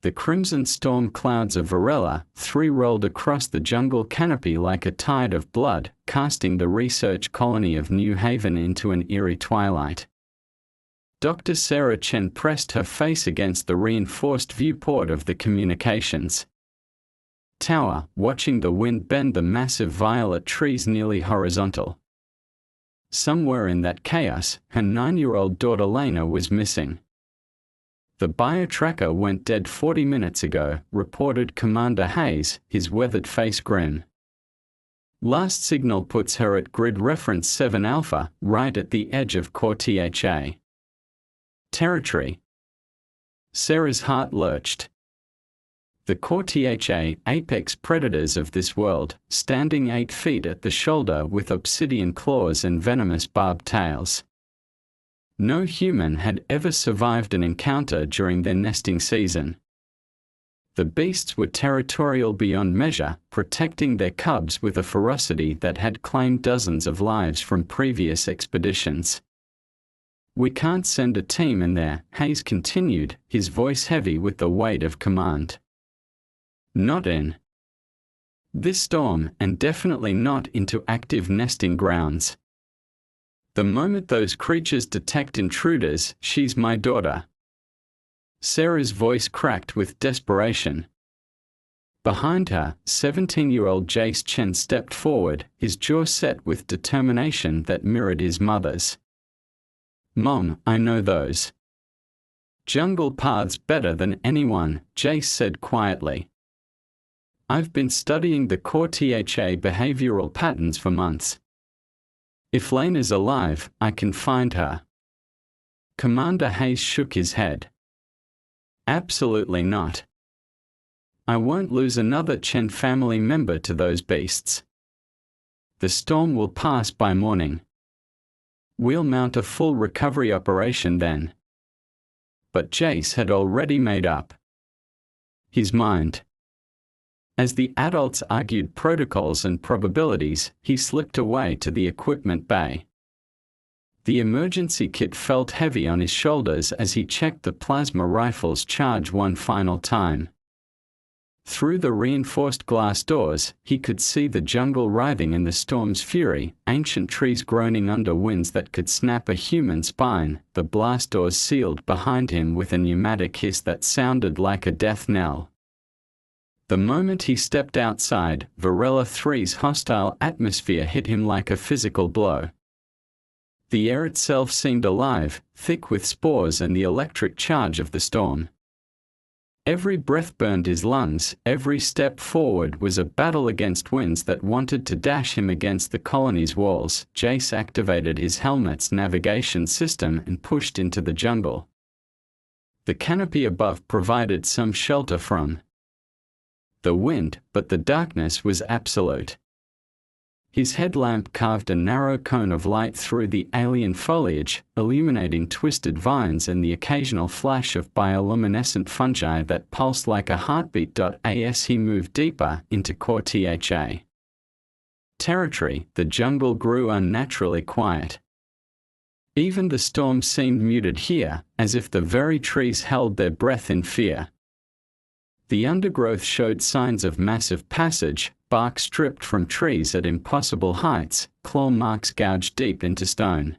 The crimson storm clouds of Varela 3 rolled across the jungle canopy like a tide of blood, casting the research colony of New Haven into an eerie twilight. Dr. Sarah Chen pressed her face against the reinforced viewport of the communications tower, watching the wind bend the massive violet trees nearly horizontal. Somewhere in that chaos, her 9-year-old daughter Lena was missing. The bio-tracker went dead 40 minutes ago, reported Commander Hayes, his weathered face grim. Last signal puts her at grid reference 7 Alpha, right at the edge of core THA territory. Sarah's heart lurched. The core THA apex predators of this world, standing 8 feet at the shoulder with obsidian claws and venomous barbed tails. No human had ever survived an encounter during their nesting season. The beasts were territorial beyond measure, protecting their cubs with a ferocity that had claimed dozens of lives from previous expeditions. "We can't send a team in there," Hayes continued, his voice heavy with the weight of command. "Not in this storm, and definitely not into active nesting grounds. The moment those creatures detect intruders, she's my daughter." Sarah's voice cracked with desperation. Behind her, 17-year-old Jace Chen stepped forward, his jaw set with determination that mirrored his mother's. "Mom, I know those jungle paths better than anyone," Jace said quietly. "I've been studying the core THA behavioral patterns for months. If Lena's alive, I can find her." Commander Hayes shook his head. "Absolutely not. I won't lose another Chen family member to those beasts. The storm will pass by morning. We'll mount a full recovery operation then." But Jace had already made up his mind. As the adults argued protocols and probabilities, he slipped away to the equipment bay. The emergency kit felt heavy on his shoulders as he checked the plasma rifle's charge one final time. Through the reinforced glass doors, he could see the jungle writhing in the storm's fury, ancient trees groaning under winds that could snap a human spine, the blast doors sealed behind him with a pneumatic hiss that sounded like a death knell. The moment he stepped outside, Varela 3's hostile atmosphere hit him like a physical blow. The air itself seemed alive, thick with spores and the electric charge of the storm. Every breath burned his lungs, every step forward was a battle against winds that wanted to dash him against the colony's walls. Jace activated his helmet's navigation system and pushed into the jungle. The canopy above provided some shelter from the wind, but the darkness was absolute. His headlamp carved a narrow cone of light through the alien foliage, illuminating twisted vines and the occasional flash of bioluminescent fungi that pulsed like a heartbeat. As he moved deeper into core THA territory, the jungle grew unnaturally quiet. Even the storm seemed muted here, as if the very trees held their breath in fear. The undergrowth showed signs of massive passage, bark stripped from trees at impossible heights, claw marks gouged deep into stone.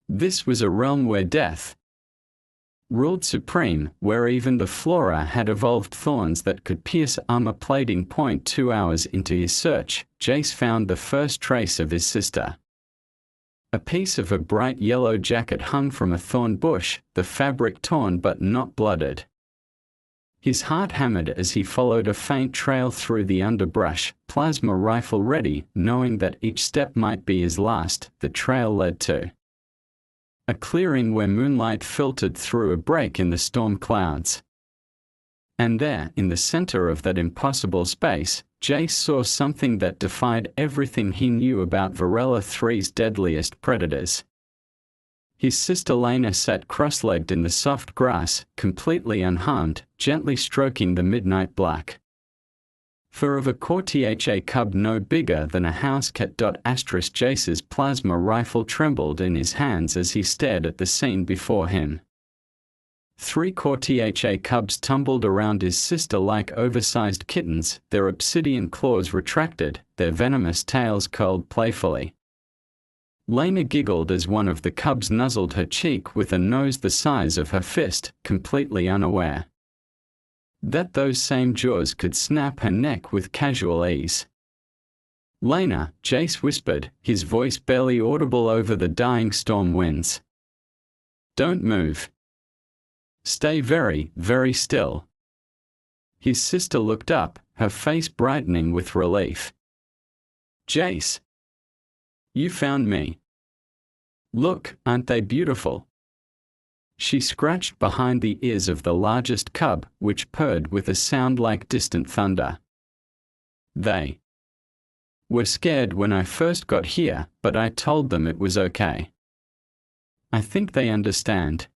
This was a realm where death ruled supreme, where even the flora had evolved thorns that could pierce armor plating. 2 hours into his search, Jace found the first trace of his sister. A piece of a bright yellow jacket hung from a thorn bush, the fabric torn but not blooded. His heart hammered as he followed a faint trail through the underbrush, plasma rifle ready, knowing that each step might be his last. The trail led to a clearing where moonlight filtered through a break in the storm clouds. And there, in the center of that impossible space, Jace saw something that defied everything he knew about Varela 3's deadliest predators. His sister Lena sat cross-legged in the soft grass, completely unharmed, gently stroking the midnight black fur of a core THA cub no bigger than a house cat. Jace's plasma rifle trembled in his hands as he stared at the scene before him. 3 Cortha cubs tumbled around his sister like oversized kittens, their obsidian claws retracted, their venomous tails curled playfully. Lena giggled as one of the cubs nuzzled her cheek with a nose the size of her fist, completely unaware that those same jaws could snap her neck with casual ease. "Lena," Jace whispered, his voice barely audible over the dying storm winds. "Don't move. Stay very, very still." His sister looked up, her face brightening with relief. "Jace, you found me. Look, aren't they beautiful?" She scratched behind the ears of the largest cub, which purred with a sound like distant thunder. "They were scared when I first got here, but I told them it was okay. I think they understand."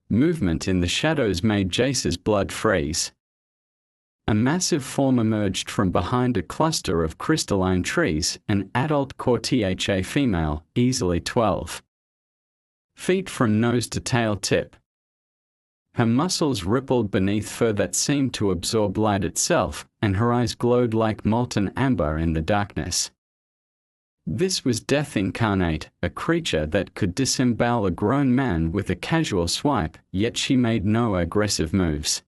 Movement in the shadows made Jace's blood freeze. A massive form emerged from behind a cluster of crystalline trees, an adult Cortha female, easily 12 feet from nose to tail tip. Her muscles rippled beneath fur that seemed to absorb light itself, and her eyes glowed like molten amber in the darkness. This was Death incarnate, a creature that could disembowel a grown man with a casual swipe, yet she made no aggressive moves.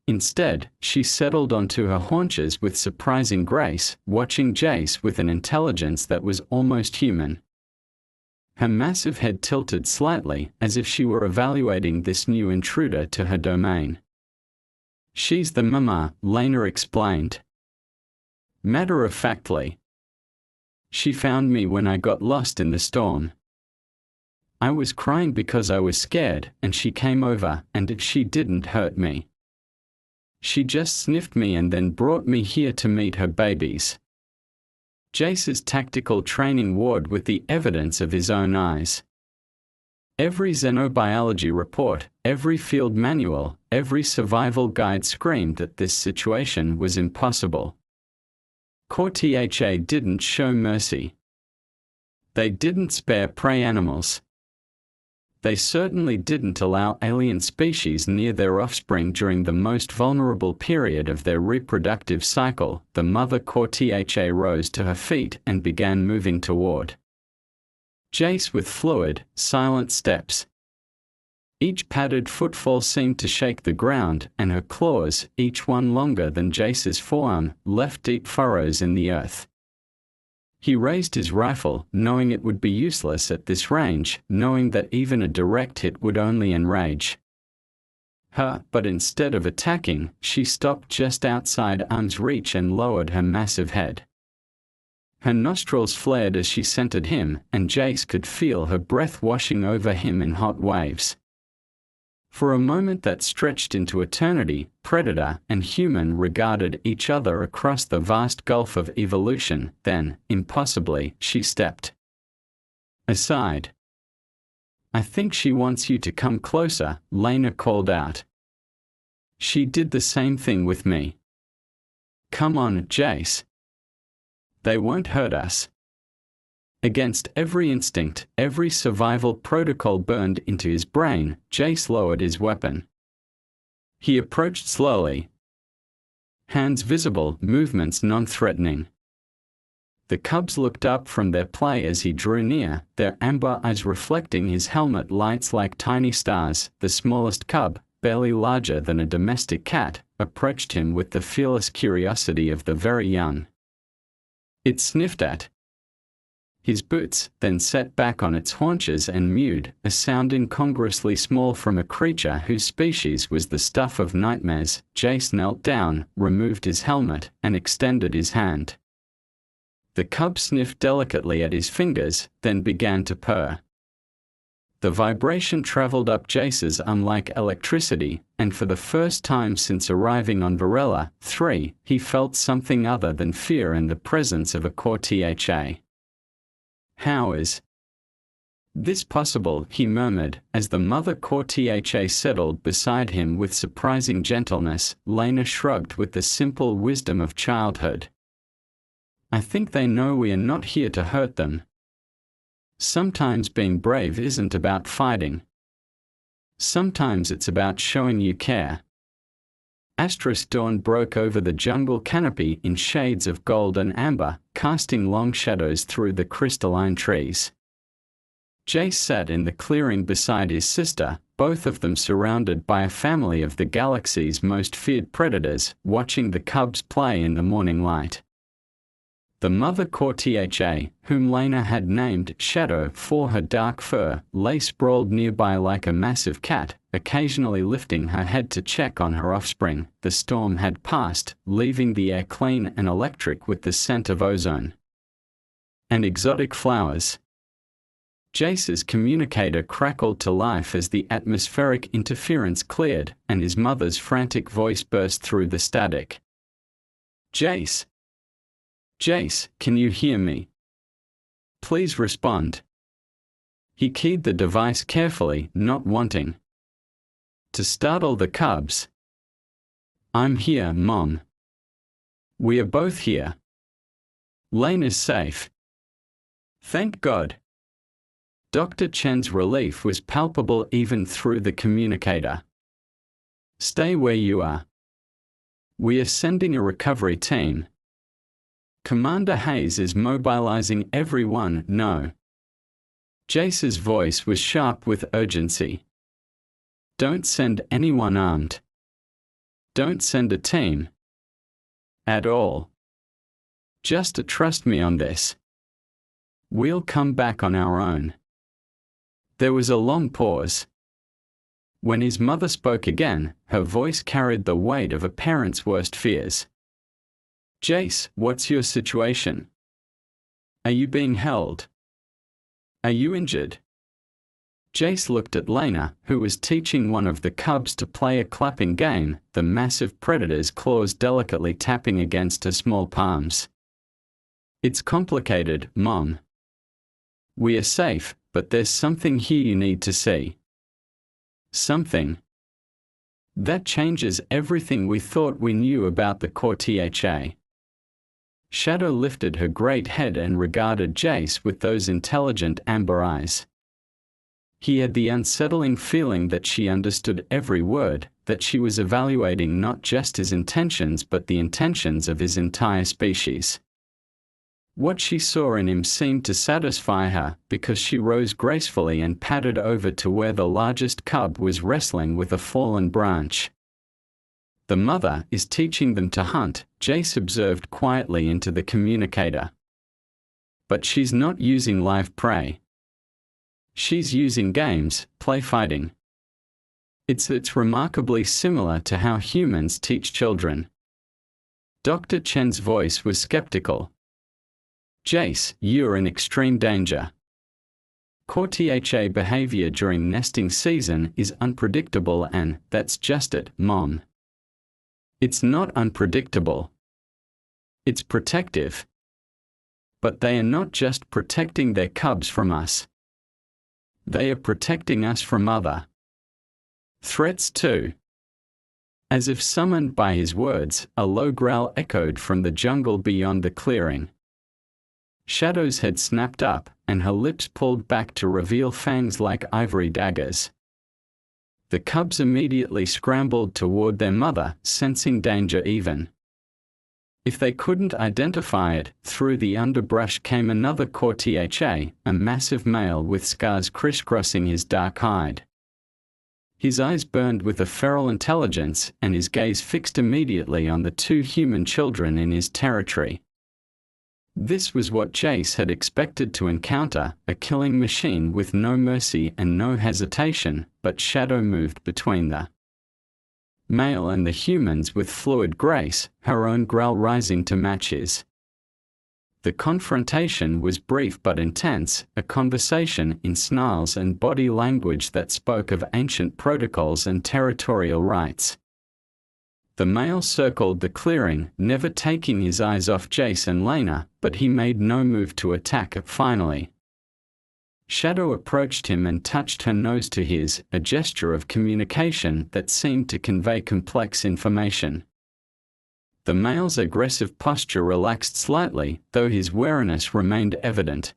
Instead, she settled onto her haunches with surprising grace, watching Jace with an intelligence that was almost human. Her massive head tilted slightly, as if she were evaluating this new intruder to her domain. "She's the mama," Lena explained matter-of-factly. "She found me when I got lost in the storm. I was crying because I was scared, and she came over, and she didn't hurt me. She just sniffed me and then brought me here to meet her babies." Jace's tactical training warred with the evidence of his own eyes. Every xenobiology report, every field manual, every survival guide screamed that this situation was impossible. Cortha didn't show mercy. They didn't spare prey animals. They certainly didn't allow alien species near their offspring during the most vulnerable period of their reproductive cycle. The mother Cortha rose to her feet and began moving toward Jace with fluid, silent steps. Each padded footfall seemed to shake the ground, and her claws, each one longer than Jace's forearm, left deep furrows in the earth. He raised his rifle, knowing it would be useless at this range, knowing that even a direct hit would only enrage her, but instead of attacking, she stopped just outside arm's reach and lowered her massive head. Her nostrils flared as she scented him, and Jace could feel her breath washing over him in hot waves. For a moment that stretched into eternity, predator and human regarded each other across the vast gulf of evolution. Then, impossibly, she stepped aside. "I think she wants you to come closer," Lena called out. "She did the same thing with me. Come on, Jace. They won't hurt us." Against every instinct, every survival protocol burned into his brain, Jace lowered his weapon. He approached slowly, hands visible, movements non-threatening. The cubs looked up from their play as he drew near, their amber eyes reflecting his helmet lights like tiny stars. The smallest cub, barely larger than a domestic cat, approached him with the fearless curiosity of the very young. It sniffed at his boots, then sat back on its haunches and mewed, a sound incongruously small from a creature whose species was the stuff of nightmares. Jace knelt down, removed his helmet, and extended his hand. The cub sniffed delicately at his fingers, then began to purr. The vibration traveled up Jace's arm like electricity, and for the first time since arriving on Varela 3, he felt something other than fear in the presence of a Cortha. "How is this possible?" he murmured, as the mother Cortha settled beside him with surprising gentleness. Lena shrugged with the simple wisdom of childhood. "I think they know we are not here to hurt them. Sometimes being brave isn't about fighting. Sometimes it's about showing you care. Dawn broke over the jungle canopy in shades of gold and amber, casting long shadows through the crystalline trees. Jace sat in the clearing beside his sister, both of them surrounded by a family of the galaxy's most feared predators, watching the cubs play in the morning light. The mother Cortha, whom Lena had named Shadow for her dark fur, lay sprawled nearby like a massive cat, occasionally lifting her head to check on her offspring. The storm had passed, leaving the air clean and electric with the scent of ozone and exotic flowers. Jace's communicator crackled to life as the atmospheric interference cleared, and his mother's frantic voice burst through the static. Jace! Jace, can you hear me? Please respond. He keyed the device carefully, not wanting to startle the cubs. I'm here, Mom. We are both here. Lane is safe. Thank God. Dr. Chen's relief was palpable even through the communicator. Stay where you are. We are sending a recovery team. Commander Hayes is mobilizing everyone, no. Jace's voice was sharp with urgency. Don't send anyone armed. Don't send a team. At all. Just trust me on this. We'll come back on our own. There was a long pause. When his mother spoke again, her voice carried the weight of a parent's worst fears. Jace, what's your situation? Are you being held? Are you injured? Jace looked at Lena, who was teaching one of the cubs to play a clapping game, the massive predator's claws delicately tapping against her small palms. It's complicated, Mom. We are safe, but there's something here you need to see. Something that changes everything we thought we knew about the Cortha. Shadow lifted her great head and regarded Jace with those intelligent amber eyes. He had the unsettling feeling that she understood every word, that she was evaluating not just his intentions but the intentions of his entire species. What she saw in him seemed to satisfy her, because she rose gracefully and padded over to where the largest cub was wrestling with a fallen branch. The mother is teaching them to hunt, Jace observed quietly into the communicator. But she's not using live prey. She's using games, play fighting. It's remarkably similar to how humans teach children. Dr. Chen's voice was skeptical. Jace, you're in extreme danger. Cortha behavior during nesting season is unpredictable and that's just it, Mom. It's not unpredictable. It's protective. But they are not just protecting their cubs from us. They are protecting us from other threats too. As if summoned by his words, a low growl echoed from the jungle beyond the clearing. Shadow's head snapped up, and her lips pulled back to reveal fangs like ivory daggers. The cubs immediately scrambled toward their mother, sensing danger even if they couldn't identify it. Through the underbrush came another Cortha, a massive male with scars crisscrossing his dark hide. His eyes burned with a feral intelligence, and his gaze fixed immediately on the two human children in his territory. This was what Jace had expected to encounter, a killing machine with no mercy and no hesitation, but Shadow moved between the male and the humans with fluid grace, her own growl rising to match his. The confrontation was brief but intense, a conversation in snarls and body language that spoke of ancient protocols and territorial rights. The male circled the clearing, never taking his eyes off Jace and Lena, but he made no move to attack. Finally, Shadow approached him and touched her nose to his, a gesture of communication that seemed to convey complex information. The male's aggressive posture relaxed slightly, though his wariness remained evident.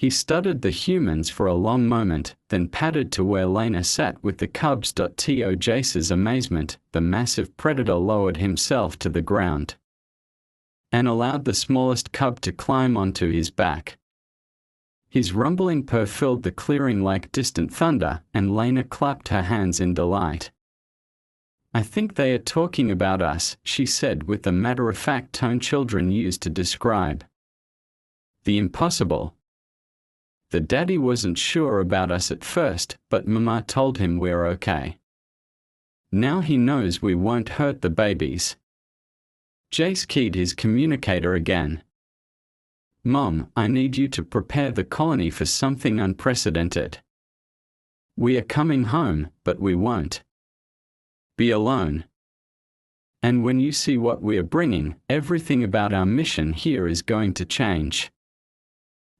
He studied the humans for a long moment, then padded to where Lena sat with the cubs. To Jace's amazement, the massive predator lowered himself to the ground and allowed the smallest cub to climb onto his back. His rumbling purr filled the clearing like distant thunder, and Lena clapped her hands in delight. "I think they are talking about us," she said with the matter-of-fact tone children use to describe the impossible. "The daddy wasn't sure about us at first, but Mama told him we're okay. Now he knows we won't hurt the babies." Jace keyed his communicator again. "Mom, I need you to prepare the colony for something unprecedented. We are coming home, but we won't be alone. And when you see what we are bringing, everything about our mission here is going to change."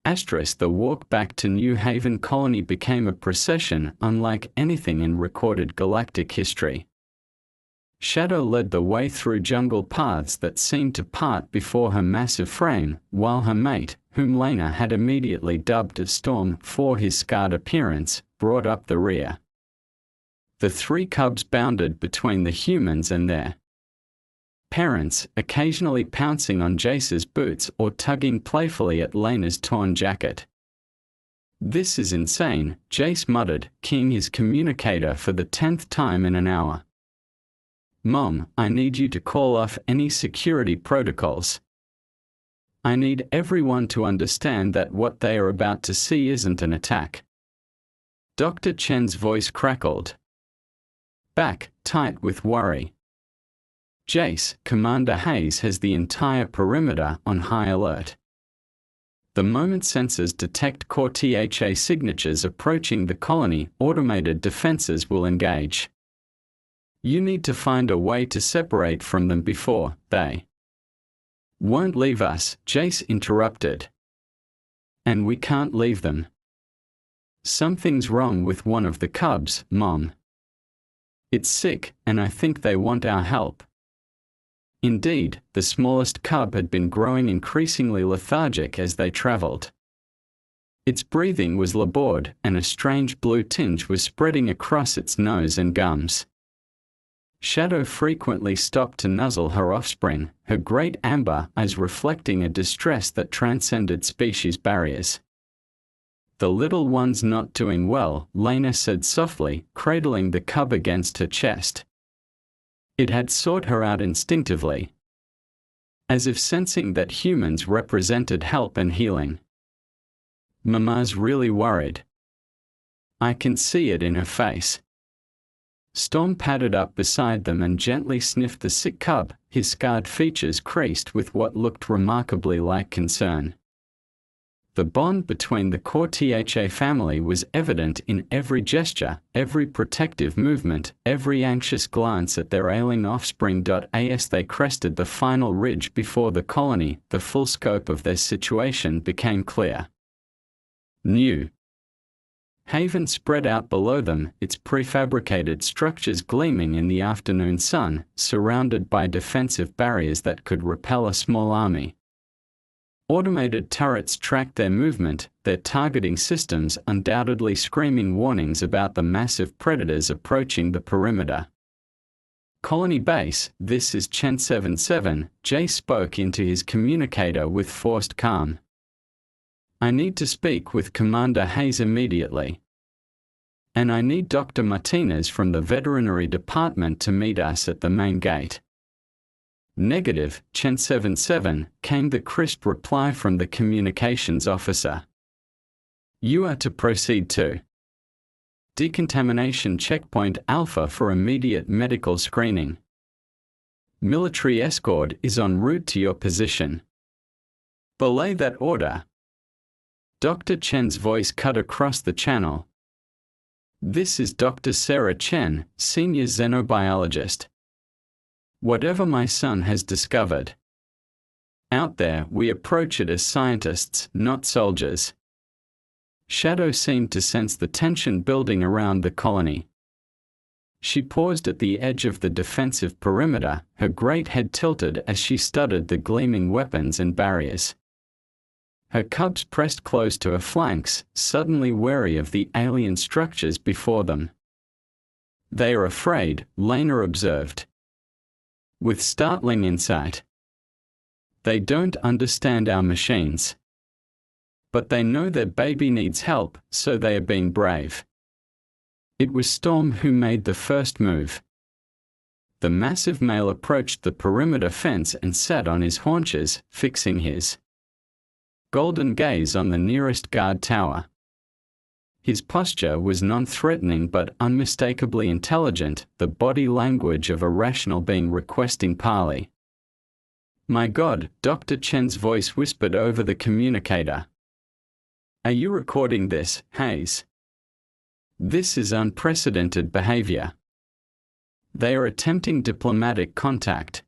The walk back to New Haven colony became a procession unlike anything in recorded galactic history. Shadow led the way through jungle paths that seemed to part before her massive frame, while her mate, whom Lena had immediately dubbed a Storm for his scarred appearance, brought up the rear. The three cubs bounded between the humans and their parents, occasionally pouncing on Jace's boots or tugging playfully at Lena's torn jacket. "This is insane," Jace muttered, keying his communicator for the 10th time in an hour. "Mom, I need you to call off any security protocols. I need everyone to understand that what they are about to see isn't an attack." Dr. Chen's voice crackled back, tight with worry. "Jace, Commander Hayes has the entire perimeter on high alert. The moment sensors detect core THA signatures approaching the colony, automated defenses will engage. You need to find a way to separate from them before they won't leave us," Jace interrupted. "And we can't leave them. Something's wrong with one of the cubs, Mom. It's sick, and I think they want our help." Indeed, the smallest cub had been growing increasingly lethargic as they traveled. Its breathing was labored, and a strange blue tinge was spreading across its nose and gums. Shadow frequently stopped to nuzzle her offspring, her great amber eyes reflecting a distress that transcended species barriers. "The little one's not doing well," Lena said softly, cradling the cub against her chest. It had sought her out instinctively, as if sensing that humans represented help and healing. "Mama's really worried. I can see it in her face." Storm padded up beside them and gently sniffed the sick cub, his scarred features creased with what looked remarkably like concern. The bond between the core THA family was evident in every gesture, every protective movement, every anxious glance at their ailing offspring. As they crested the final ridge before the colony, the full scope of their situation became clear. New Haven spread out below them, its prefabricated structures gleaming in the afternoon sun, surrounded by defensive barriers that could repel a small army. Automated turrets tracked their movement, their targeting systems undoubtedly screaming warnings about the massive predators approaching the perimeter. "Colony base, this is Chen 77, Jay spoke into his communicator with forced calm. "I need to speak with Commander Hayes immediately. And I need Dr. Martinez from the veterinary department to meet us at the main gate." "Negative, Chen 77, came the crisp reply from the communications officer. "You are to proceed to Decontamination Checkpoint Alpha for immediate medical screening. Military escort is en route to your position. Belay that order." Dr. Chen's voice cut across the channel. "This is Dr. Sarah Chen, senior xenobiologist. Whatever my son has discovered out there, we approach it as scientists, not soldiers." Shadow seemed to sense the tension building around the colony. She paused at the edge of the defensive perimeter, her great head tilted as she studied the gleaming weapons and barriers. Her cubs pressed close to her flanks, suddenly wary of the alien structures before them. "They are afraid," Lena observed, with startling insight. "They don't understand our machines. But they know their baby needs help, so they are being brave." It was Storm who made the first move. The massive male approached the perimeter fence and sat on his haunches, fixing his golden gaze on the nearest guard tower. His posture was non-threatening but unmistakably intelligent, the body language of a rational being requesting parley. "My God," Dr. Chen's voice whispered over the communicator. "Are you recording this, Hayes? This is unprecedented behavior. They are attempting diplomatic contact."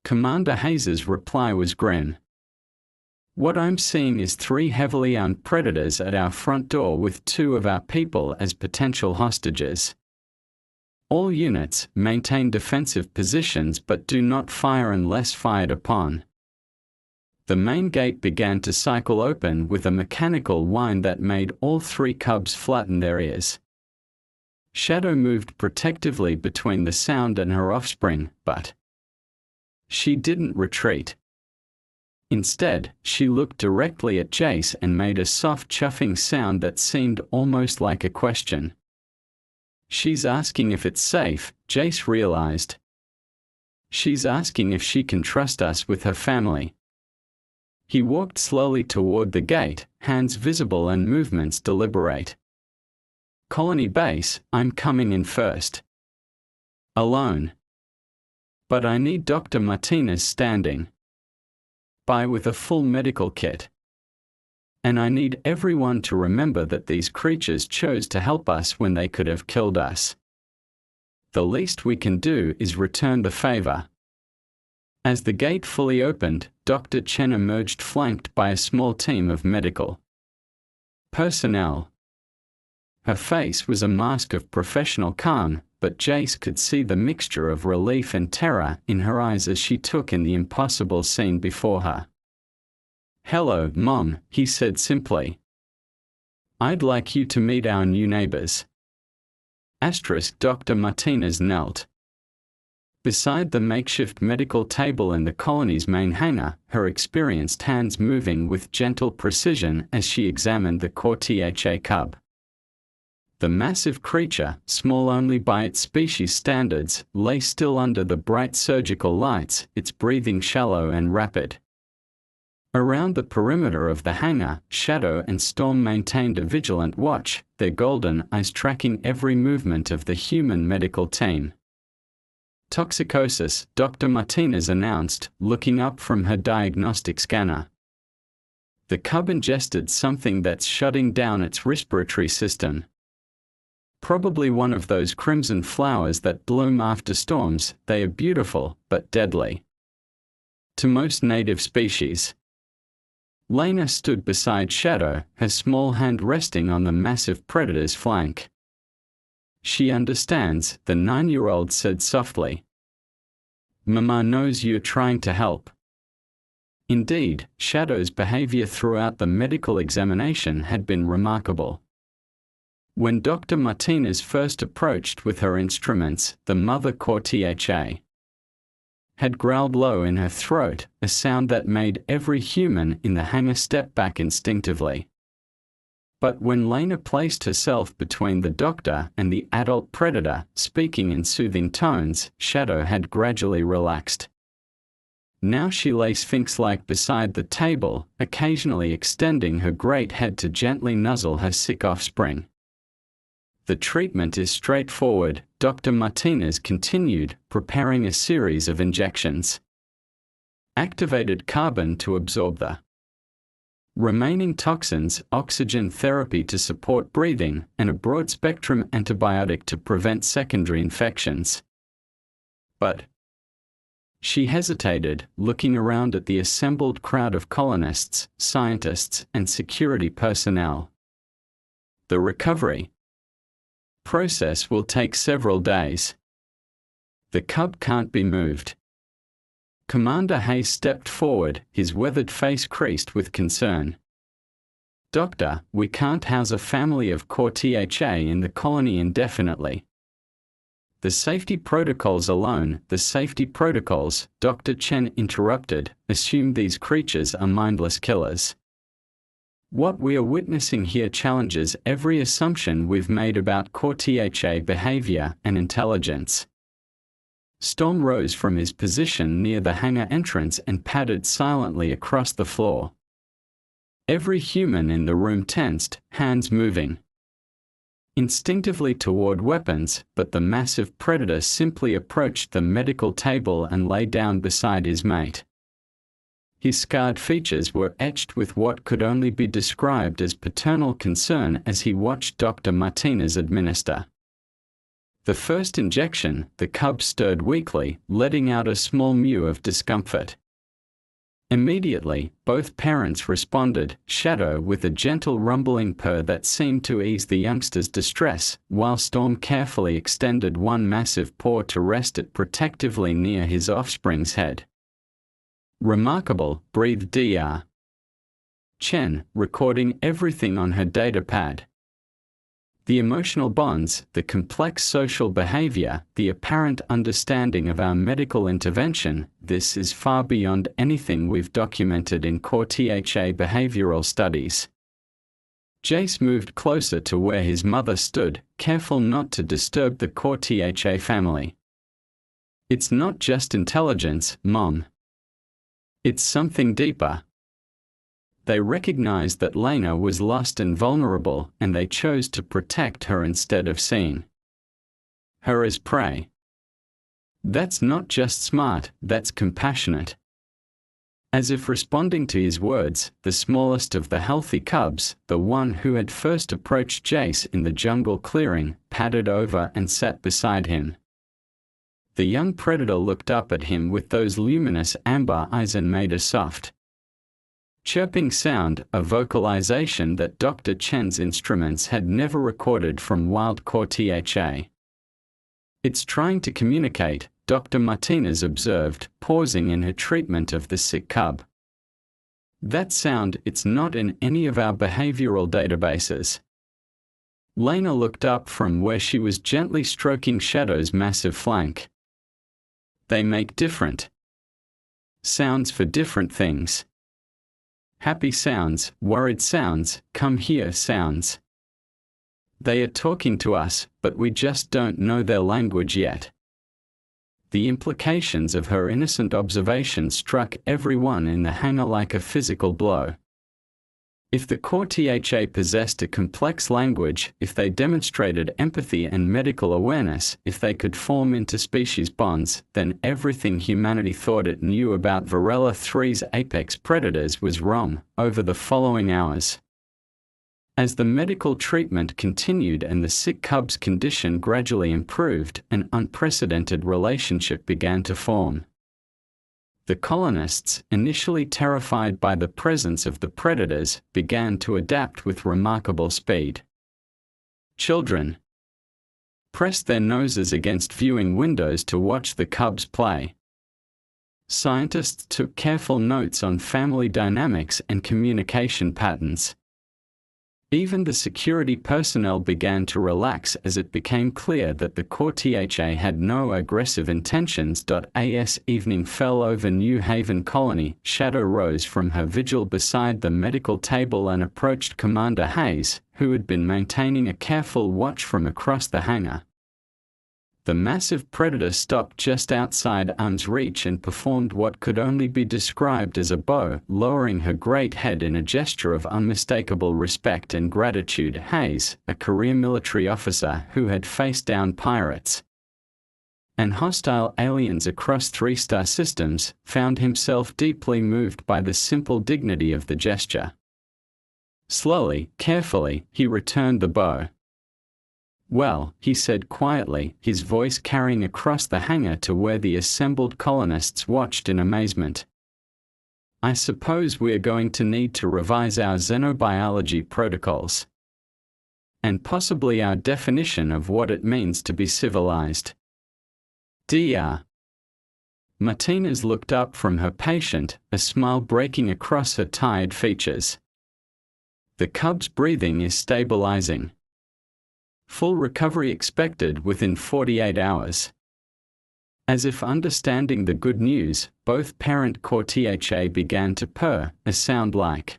Commander Hayes's reply was grim. "What I'm seeing is 3 heavily armed predators at our front door with 2 of our people as potential hostages. All units maintain defensive positions but do not fire unless fired upon." The main gate began to cycle open with a mechanical whine that made all 3 cubs flatten their ears. Shadow moved protectively between the sound and her offspring, but she didn't retreat. Instead, she looked directly at Jace and made a soft chuffing sound that seemed almost like a question. "She's asking if it's safe," Jace realized. "She's asking if she can trust us with her family." He walked slowly toward the gate, hands visible and movements deliberate. "Colony base, I'm coming in first. Alone. But I need Dr. Martinez standing by with a full medical kit. And I need everyone to remember that these creatures chose to help us when they could have killed us. The least we can do is return the favor." As the gate fully opened, Dr. Chen emerged flanked by a small team of medical personnel. Her face was a mask of professional calm, but Jace could see the mixture of relief and terror in her eyes as she took in the impossible scene before her. "Hello, Mom," he said simply. "I'd like you to meet our new neighbors." Dr. Martinez knelt beside the makeshift medical table in the colony's main hangar, her experienced hands moving with gentle precision as she examined the core THA cub. The massive creature, small only by its species standards, lay still under the bright surgical lights, its breathing shallow and rapid. Around the perimeter of the hangar, Shadow and Storm maintained a vigilant watch, their golden eyes tracking every movement of the human medical team. "Toxicosis," Dr. Martinez announced, looking up from her diagnostic scanner. "The cub ingested something that's shutting down its respiratory system. Probably one of those crimson flowers that bloom after storms. They are beautiful, but deadly to most native species." Lena stood beside Shadow, her small hand resting on the massive predator's flank. "She understands," the 9-year-old said softly. "Mama knows you're trying to help." Indeed, Shadow's behavior throughout the medical examination had been remarkable. When Dr. Martinez first approached with her instruments, the mother core THA had growled low in her throat, a sound that made every human in the hangar step back instinctively. But when Lena placed herself between the doctor and the adult predator, speaking in soothing tones, Shadow had gradually relaxed. Now she lay sphinx-like beside the table, occasionally extending her great head to gently nuzzle her sick offspring. "The treatment is straightforward," Dr. Martinez continued, preparing a series of injections. "Activated carbon to absorb the remaining toxins, oxygen therapy to support breathing, and a broad-spectrum antibiotic to prevent secondary infections." "But..." She hesitated, looking around at the assembled crowd of colonists, scientists, and security personnel. "The recovery process will take several days. The cub can't be moved. Commander Hayes stepped forward, his weathered face creased with concern. "Doctor, we can't house a family of core THA in the colony indefinitely. The safety protocols alone, the safety protocols," Dr. Chen interrupted, "assume these creatures are mindless killers. What we are witnessing here challenges every assumption we've made about core THA behavior and intelligence." Storm rose from his position near the hangar entrance and padded silently across the floor. Every human in the room tensed, hands moving instinctively toward weapons, but the massive predator simply approached the medical table and lay down beside his mate. His scarred features were etched with what could only be described as paternal concern as he watched Dr. Martinez administer the first injection. The cub stirred weakly, letting out a small mew of discomfort. Immediately, both parents responded, Shadow with a gentle rumbling purr that seemed to ease the youngster's distress, while Storm carefully extended one massive paw to rest it protectively near his offspring's head. "Remarkable," breathed Dr. Chen, recording everything on her data pad. "The emotional bonds, the complex social behavior, the apparent understanding of our medical intervention, this is far beyond anything we've documented in core THA behavioral studies." Jace moved closer to where his mother stood, careful not to disturb the core THA family. "It's not just intelligence, Mom. It's something deeper." They recognized that Lena was lost and vulnerable, and they chose to protect her instead of seeing her as prey. "That's not just smart, that's compassionate." As if responding to his words, the smallest of the healthy cubs, the one who had first approached Jace in the jungle clearing, padded over and sat beside him. The young predator looked up at him with those luminous amber eyes and made a soft chirping sound, a vocalization that Dr. Chen's instruments had never recorded from wild core THA. "It's trying to communicate," Dr. Martinez observed, pausing in her treatment of the sick cub. "That sound, it's not in any of our behavioral databases." Lena looked up from where she was gently stroking Shadow's massive flank. "They make different sounds for different things. Happy sounds, worried sounds, come here sounds. They are talking to us, but we just don't know their language yet." The implications of her innocent observation struck everyone in the hangar like a physical blow. If the core THA possessed a complex language, if they demonstrated empathy and medical awareness, if they could form interspecies bonds, then everything humanity thought it knew about Varela 3's apex predators was wrong. Over the following hours, as the medical treatment continued and the sick cub's condition gradually improved, an unprecedented relationship began to form. The colonists, initially terrified by the presence of the predators, began to adapt with remarkable speed. Children pressed their noses against viewing windows to watch the cubs play. Scientists took careful notes on family dynamics and communication patterns. Even the security personnel began to relax as it became clear that the core THA had no aggressive intentions. As evening fell over New Haven Colony, Shadow rose from her vigil beside the medical table and approached Commander Hayes, who had been maintaining a careful watch from across the hangar. The massive predator stopped just outside arm's reach and performed what could only be described as a bow, lowering her great head in a gesture of unmistakable respect and gratitude. Hayes, a career military officer who had faced down pirates and hostile aliens across 3-star systems, found himself deeply moved by the simple dignity of the gesture. Slowly, carefully, he returned the bow. "Well," he said quietly, his voice carrying across the hangar to where the assembled colonists watched in amazement. "I suppose we're going to need to revise our xenobiology protocols. And possibly our definition of what it means to be civilized." Dr. Martinez looked up from her patient, a smile breaking across her tired features. The cub's breathing is stabilizing. Full recovery expected within 48 hours. As if understanding the good news, both parent cortha began to purr, a sound like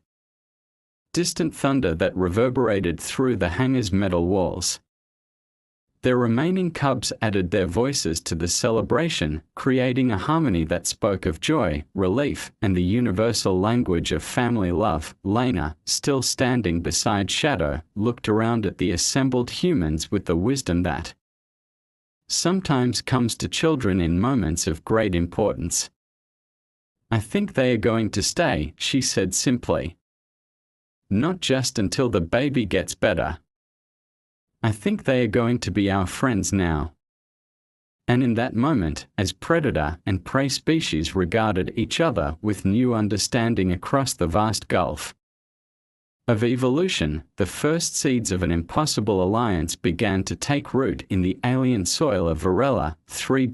distant thunder that reverberated through the hangar's metal walls. Their remaining cubs added their voices to the celebration, creating a harmony that spoke of joy, relief, and the universal language of family love. Lena, still standing beside Shadow, looked around at the assembled humans with the wisdom that sometimes comes to children in moments of great importance. "I think they are going to stay," she said simply. "Not just until the baby gets better. I think they are going to be our friends now." And in that moment, as predator and prey species regarded each other with new understanding across the vast gulf of evolution, the first seeds of an impossible alliance began to take root in the alien soil of Varela. 3.